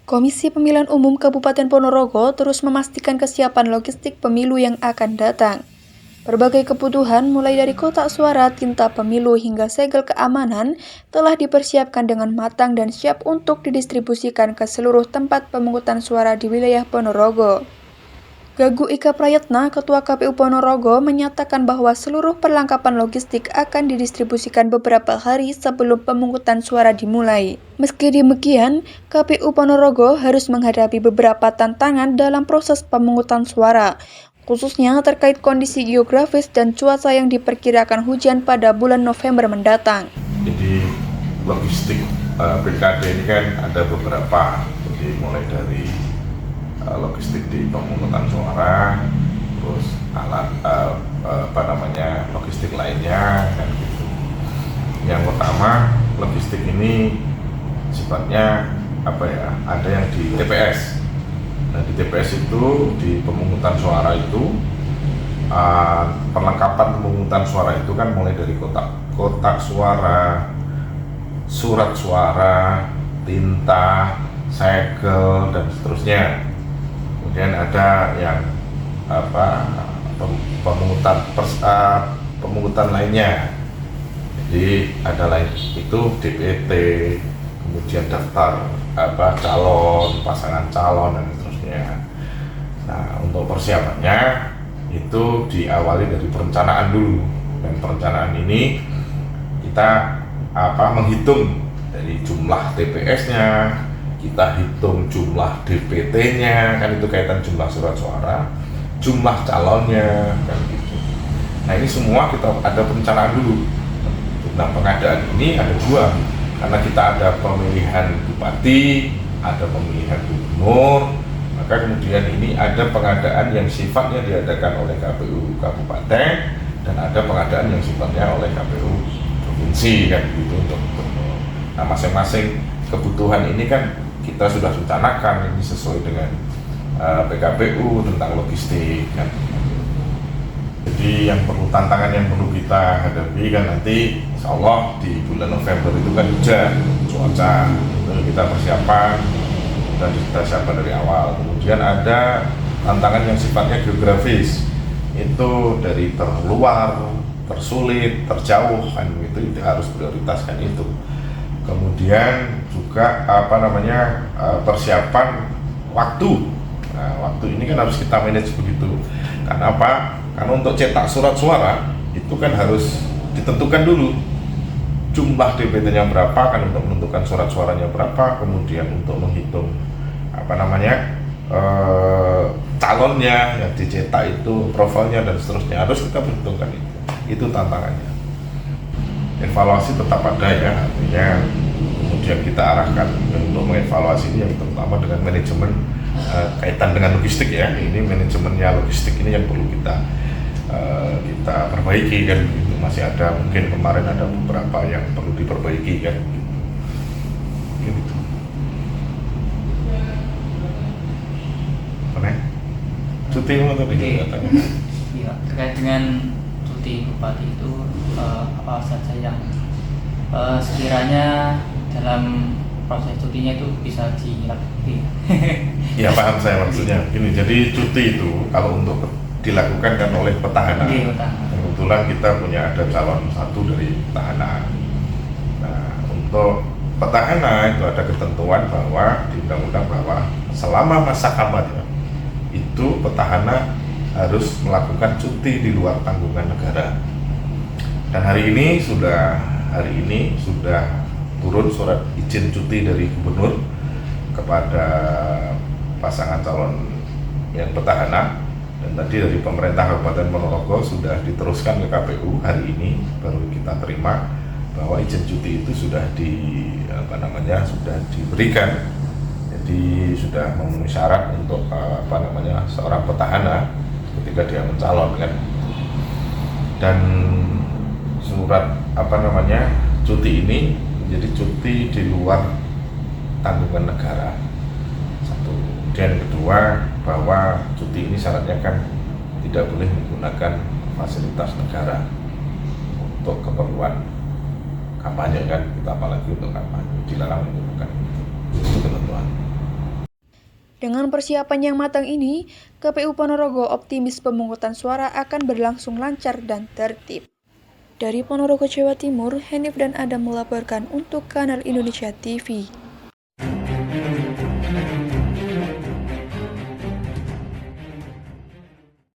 Komisi Pemilihan Umum Kabupaten Ponorogo terus memastikan kesiapan logistik pemilu yang akan datang. Berbagai kebutuhan mulai dari kotak suara, tinta pemilu hingga segel keamanan telah dipersiapkan dengan matang dan siap untuk didistribusikan ke seluruh tempat pemungutan suara di wilayah Ponorogo. Gagu Ika Prayetna, Ketua KPU Ponorogo, menyatakan bahwa seluruh perlengkapan logistik akan didistribusikan beberapa hari sebelum pemungutan suara dimulai. Meski demikian, KPU Ponorogo harus menghadapi beberapa tantangan dalam proses pemungutan suara, khususnya terkait kondisi geografis dan cuaca yang diperkirakan hujan pada bulan November mendatang. Jadi logistik pilkada ini kan ada beberapa, jadi mulai dari logistik di pemungutan suara, terus alat logistik lainnya kan gitu. Yang pertama, logistik ini sifatnya ada yang di TPS. Nah, di TPS itu di pemungutan suara itu perlengkapan pemungutan suara itu kan mulai dari kotak suara, surat suara, tinta, segel dan seterusnya. Kemudian ada yang pemungutan lainnya. Jadi ada lain itu DPT, kemudian daftar calon, pasangan calon dan seterusnya. Nah, untuk persiapannya itu diawali dari perencanaan dulu. Dan perencanaan ini kita menghitung dari jumlah TPS-nya, kita hitung jumlah DPT-nya, kan itu kaitan jumlah surat suara, jumlah calonnya, kan gitu. Nah, ini semua kita ada perencanaan dulu. Nah, pengadaan ini ada dua, karena kita ada pemilihan bupati, ada pemilihan gubernur, maka kemudian ini ada pengadaan yang sifatnya diadakan oleh KPU Kabupaten dan ada pengadaan yang sifatnya oleh KPU Provinsi, kan gitu, untuk gubernur. Nah, masing-masing kebutuhan ini kan kita sudah rencanakan ini sesuai dengan PKPU tentang logistik kan. Jadi yang tantangan yang perlu kita hadapi kan nanti insya Allah di bulan November itu kan hujan, cuaca, itu kita persiapan dan kita siapkan dari awal. Kemudian ada tantangan yang sifatnya geografis, itu dari terluar, tersulit, terjauh kan itu harus prioritaskan itu. Kemudian juga persiapan waktu. Nah, waktu ini kan harus kita manage begitu. Karena apa? Karena untuk cetak surat suara itu kan harus ditentukan dulu jumlah DPT-nya berapa, kan untuk menentukan surat suaranya berapa, kemudian untuk menghitung calonnya yang dicetak itu, profilnya dan seterusnya harus kita perhitungkan itu. Itu tantangannya. Evaluasi tetap ada ya, artinya kemudian kita arahkan untuk mengevaluasi ini yang terutama dengan manajemen kaitan dengan logistik ya. Ini manajemennya logistik ini yang perlu kita perbaiki kan gitu. Masih ada mungkin kemarin ada beberapa yang perlu diperbaiki kan gitu. Cuti mau tadi katanya. Iya, terkait dengan cuti bupati itu apa saja yang sekiranya dalam proses cutinya itu bisa dilakukan. Ya, paham saya maksudnya. Gini, jadi cuti itu kalau untuk dilakukan kan oleh petahana. Kebetulan kita punya ada calon satu dari petahana. Nah, untuk petahana itu ada ketentuan bahwa di undang-undang bahwa selama masa kampanye itu petahana harus melakukan cuti di luar tanggungan negara. Dan hari ini sudah turun surat izin cuti dari gubernur kepada pasangan calon yang petahana, dan tadi dari pemerintah Kabupaten Ponorogo sudah diteruskan ke KPU hari ini baru kita terima bahwa izin cuti itu sudah sudah diberikan. Jadi sudah memenuhi syarat untuk seorang petahana ketika dia mencalonkan. Dan surat cuti ini menjadi cuti di luar tanggungan negara. Satu. Dan kedua, bahwa cuti ini syaratnya kan tidak boleh menggunakan fasilitas negara untuk keperluan kampanye kan, kita apalagi untuk kampanye dilarang menggunakan itu ketentuan. Dengan persiapan yang matang ini, KPU Ponorogo optimis pemungutan suara akan berlangsung lancar dan tertib. Dari Ponorogo, Jawa Timur, Hanif dan Adam melaporkan untuk Kanal Indonesia TV.